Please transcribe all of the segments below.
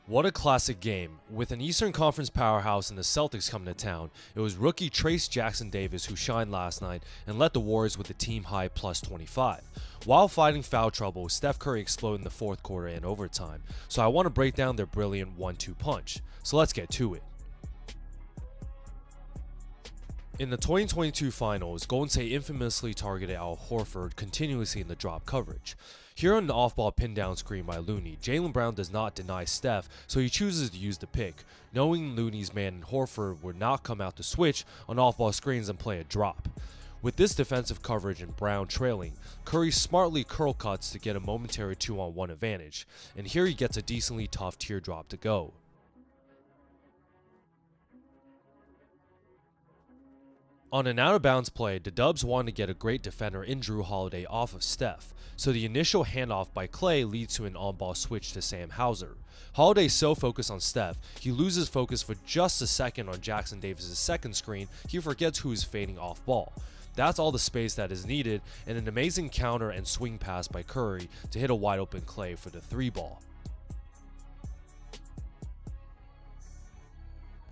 What a classic game. With an Eastern Conference powerhouse and the Celtics coming to town, it was rookie Trayce Jackson-Davis who shined last night and led the Warriors with a team-high plus 25. While fighting foul trouble, Steph Curry exploded in the fourth quarter and overtime, so I want to break down their brilliant 1-2 punch. So let's get to it. In the 2022 finals, Golden State infamously targeted Al Horford continuously in the drop coverage. Here on the off-ball pin-down screen by Looney, Jaylen Brown does not deny Steph, so he chooses to use the pick, knowing Looney's man and Horford would not come out to switch on off-ball screens and play a drop. With this defensive coverage and Brown trailing, Curry smartly curl cuts to get a momentary 2-on-1 advantage, and here he gets a decently tough teardrop to go. On an out-of-bounds play, the Dubs wanted to get a great defender in Jrue Holiday off of Steph, so the initial handoff by Clay leads to an on-ball switch to Sam Hauser. Holiday's so focused on Steph, he loses focus for just a second on Jackson Davis' second screen, he forgets who is fading off-ball. That's all the space that is needed, and an amazing counter and swing pass by Curry to hit a wide-open Clay for the 3-ball.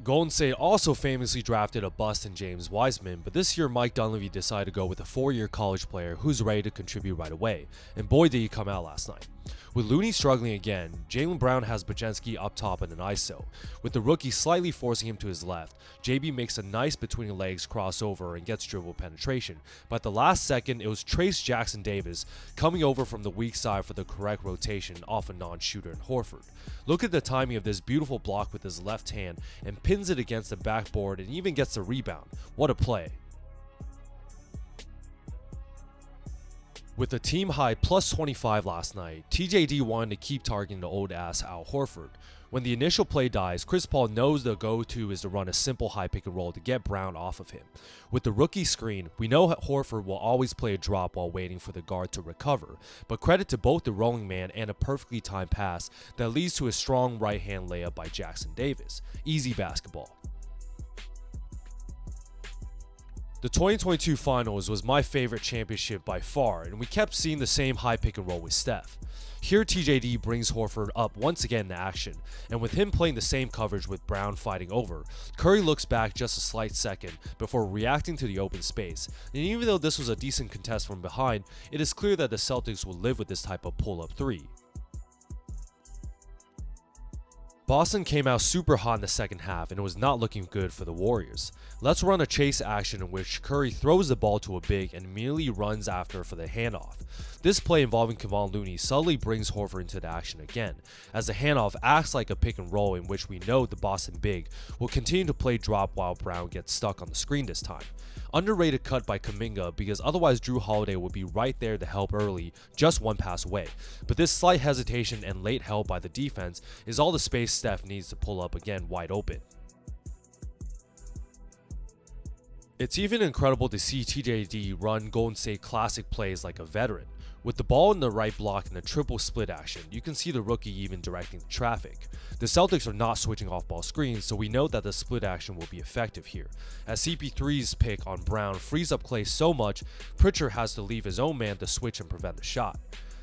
Golden State also famously drafted a bust in James Wiseman, but this year Mike Dunleavy decided to go with a 4-year college player who's ready to contribute right away, and boy did he come out last night. With Looney struggling again, Jaylen Brown has Bajensky up top in an ISO. With the rookie slightly forcing him to his left, JB makes a nice between the legs crossover and gets dribble penetration, but at the last second it was Trayce Jackson-Davis coming over from the weak side for the correct rotation off a non-shooter in Horford. Look at the timing of this beautiful block with his left hand and pins it against the backboard and even gets the rebound. What a play. With a team high plus 25 last night, TJD wanted to keep targeting the old ass Al Horford. When the initial play dies, Chris Paul knows the go-to is to run a simple high pick and roll to get Brown off of him. With the rookie screen, we know Horford will always play a drop while waiting for the guard to recover, but credit to both the rolling man and a perfectly timed pass that leads to a strong right-hand layup by Jackson Davis. Easy basketball. The 2022 finals was my favorite championship by far, and we kept seeing the same high pick and roll with Steph. Here TJD brings Horford up once again into action, and with him playing the same coverage with Brown fighting over, Curry looks back just a slight second before reacting to the open space, and even though this was a decent contest from behind, it is clear that the Celtics will live with this type of pull-up three. Boston came out super hot in the second half and it was not looking good for the Warriors. Let's run a chase action in which Curry throws the ball to a big and immediately runs after for the handoff. This play involving Kevon Looney subtly brings Horford into the action again, as the handoff acts like a pick and roll in which we know the Boston big will continue to play drop while Brown gets stuck on the screen this time. Underrated cut by Kuminga because otherwise Jrue Holiday would be right there to help early, just one pass away. But this slight hesitation and late help by the defense is all the space Steph needs to pull up again wide open. It's even incredible to see TJD run Golden State classic plays like a veteran. With the ball in the right block and a triple split action, you can see the rookie even directing the traffic. The Celtics are not switching off-ball screens, so we know that the split action will be effective here. As CP3's pick on Brown frees up Clay so much, Pritchard has to leave his own man to switch and prevent the shot.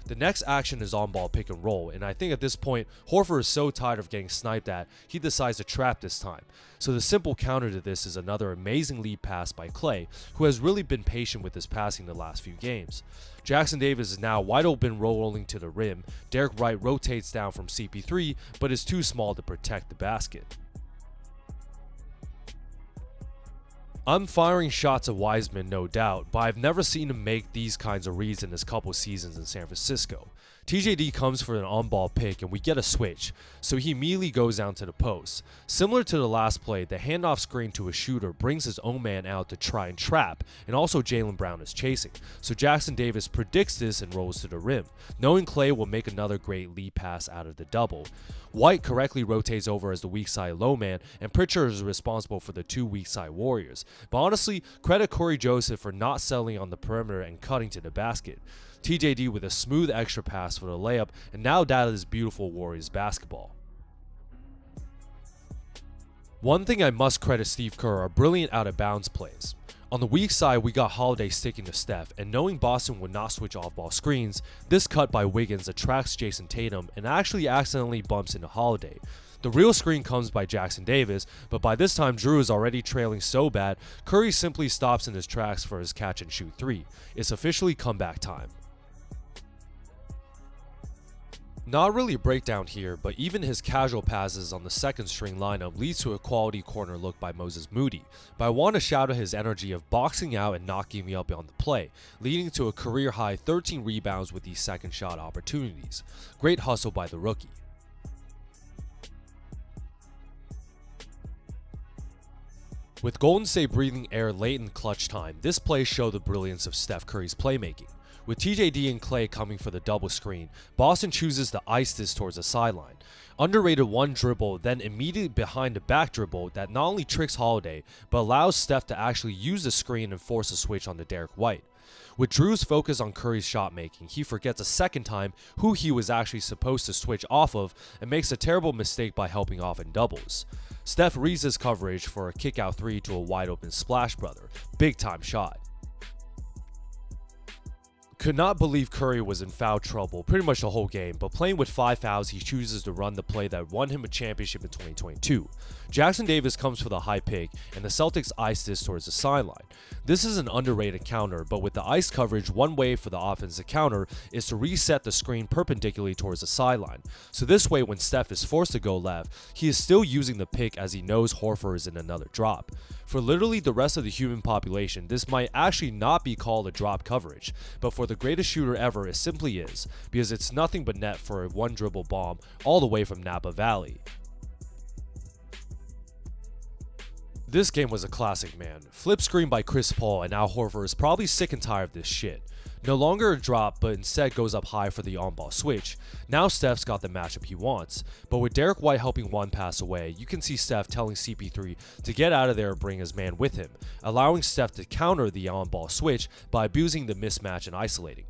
The next action is on-ball pick and roll, and I think at this point, Horford is so tired of getting sniped at, he decides to trap this time. So the simple counter to this is another amazing lead pass by Clay, who has really been patient with his passing the last few games. Jackson Davis is now wide open rolling to the rim. Derek Wright rotates down from CP3, but is too small to protect the basket. I'm firing shots at Wiseman, no doubt, but I've never seen him make these kinds of reads in his couple seasons in San Francisco. TJD comes for an on-ball pick and we get a switch, so he immediately goes down to the post. Similar to the last play, the handoff screen to a shooter brings his own man out to try and trap, and also Jaylen Brown is chasing, so Jackson Davis predicts this and rolls to the rim, knowing Clay will make another great lead pass out of the double. White correctly rotates over as the weak side low man, and Pritchard is responsible for the two weak side Warriors. But honestly, credit Corey Joseph for not settling on the perimeter and cutting to the basket. TJD with a smooth extra pass for the layup, and now that is beautiful Warriors basketball. One thing I must credit Steve Kerr are brilliant out-of-bounds plays. On the weak side, we got Holiday sticking to Steph, and knowing Boston would not switch off-ball screens, this cut by Wiggins attracts Jason Tatum and actually accidentally bumps into Holiday. The real screen comes by Jackson Davis, but by this time Drew is already trailing so bad, Curry simply stops in his tracks for his catch-and-shoot three. It's officially comeback time. Not really a breakdown here, but even his casual passes on the second string lineup leads to a quality corner look by Moses Moody, but I want to shout out his energy of boxing out and not giving up on the play, leading to a career-high 13 rebounds with these second shot opportunities. Great hustle by the rookie. With Golden State breathing air late in clutch time, this play showed the brilliance of Steph Curry's playmaking. With TJD and Klay coming for the double screen, Boston chooses to ice this towards the sideline. Underrated one dribble, then immediately behind the back dribble that not only tricks Holiday, but allows Steph to actually use the screen and force a switch onto Derek White. With Drew's focus on Curry's shot making, he forgets a second time who he was actually supposed to switch off of and makes a terrible mistake by helping off in doubles. Steph reads his coverage for a kick-out three to a wide-open Splash Brother. Big-time shot. Could not believe Curry was in foul trouble pretty much the whole game, but playing with 5 fouls, he chooses to run the play that won him a championship in 2022. Jackson Davis comes for the high pick, and the Celtics ice this towards the sideline. This is an underrated counter, but with the ice coverage, one way for the offense to counter is to reset the screen perpendicularly towards the sideline. So this way, when Steph is forced to go left, he is still using the pick as he knows Horford is in another drop. For literally the rest of the human population, this might actually not be called a drop coverage, but for the greatest shooter ever, it simply is, because it's nothing but net for a one dribble bomb all the way from Napa Valley. This game was a classic, man. Flip screen by Chris Paul, and now Horford is probably sick and tired of this shit. No longer a drop, but instead goes up high for the on-ball switch. Now Steph's got the matchup he wants, but with Derek White helping one pass away, you can see Steph telling CP3 to get out of there and bring his man with him, allowing Steph to counter the on-ball switch by abusing the mismatch and isolating.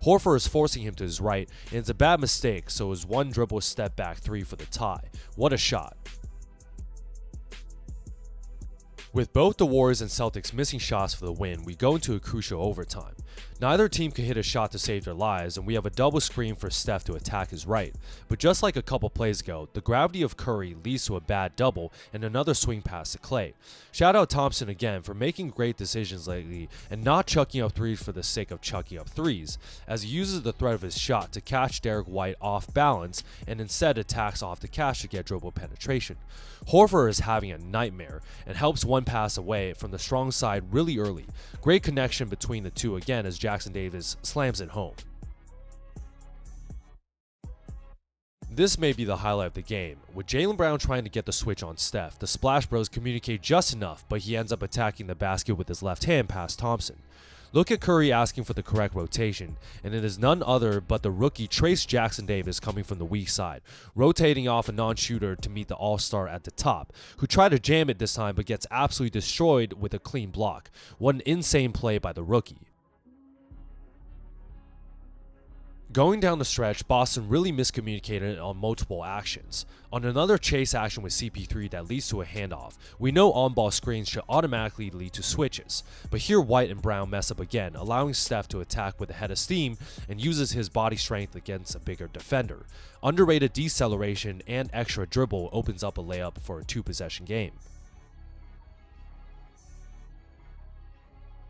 Horford is forcing him to his right, and it's a bad mistake, so his one dribble step back three for the tie. What a shot. With both the Warriors and Celtics missing shots for the win, we go into a crucial overtime. Neither team can hit a shot to save their lives, and we have a double screen for Steph to attack his right. But just like a couple plays ago, the gravity of Curry leads to a bad double and another swing pass to Klay. Shout out Thompson again for making great decisions lately and not chucking up threes for the sake of chucking up threes, as he uses the threat of his shot to catch Derek White off balance and instead attacks off the catch to get dribble penetration. Horford is having a nightmare and helps one pass away from the strong side really early. Great connection between the two again as Jackson Davis slams it home. This may be the highlight of the game. With Jaylen Brown trying to get the switch on Steph, the Splash Bros communicate just enough, but he ends up attacking the basket with his left hand past Thompson. Look at Curry asking for the correct rotation, and it is none other but the rookie Trayce Jackson Davis coming from the weak side, rotating off a non-shooter to meet the all-star at the top, who tried to jam it this time but gets absolutely destroyed with a clean block. What an insane play by the rookie. Going down the stretch, Boston really miscommunicated on multiple actions. On another chase action with CP3 that leads to a handoff, we know on-ball screens should automatically lead to switches, but here White and Brown mess up again, allowing Steph to attack with a head of steam and uses his body strength against a bigger defender. Underrated deceleration and extra dribble opens up a layup for a two-possession game.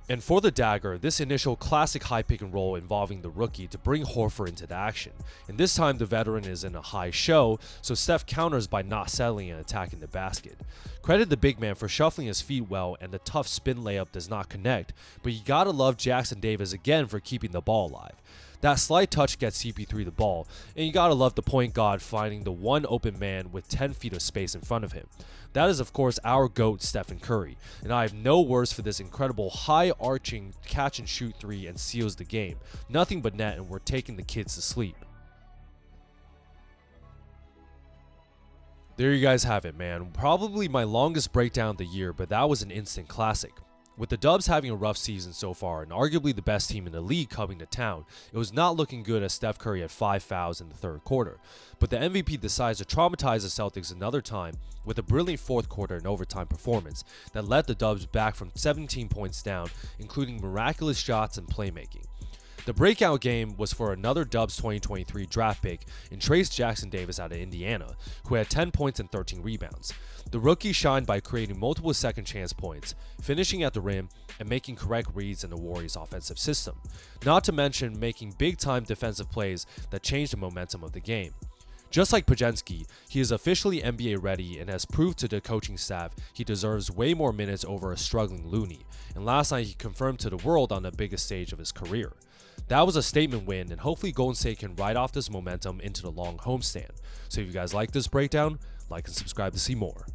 And for the dagger, this initial classic high pick and roll involving the rookie to bring Horford into the action. And this time the veteran is in a high show, so Steph counters by not settling and attacking the basket. Credit the big man for shuffling his feet well, and the tough spin layup does not connect, but you gotta love Jackson Davis again for keeping the ball alive. That slight touch gets CP3 the ball, and you gotta love the point guard finding the one open man with 10 feet of space in front of him. That is of course our GOAT Stephen Curry, and I have no words for this incredible high-arching catch-and-shoot three and seals the game. Nothing but net, and we're taking the kids to sleep. There you guys have it, man. Probably my longest breakdown of the year, but that was an instant classic. With the Dubs having a rough season so far and arguably the best team in the league coming to town, it was not looking good as Steph Curry had 5 fouls in the third quarter. But the MVP decides to traumatize the Celtics another time with a brilliant fourth quarter and overtime performance that led the Dubs back from 17 points down, including miraculous shots and playmaking. The breakout game was for another Dubs 2023 draft pick in Trayce Jackson-Davis out of Indiana, who had 10 points and 13 rebounds. The rookie shined by creating multiple second chance points, finishing at the rim, and making correct reads in the Warriors' offensive system, not to mention making big-time defensive plays that changed the momentum of the game. Just like Pajensky, he is officially NBA ready and has proved to the coaching staff he deserves way more minutes over a struggling Looney, and last night he confirmed to the world on the biggest stage of his career. That was a statement win, and hopefully Golden State can ride off this momentum into the long homestand. So if you guys like this breakdown, like and subscribe to see more.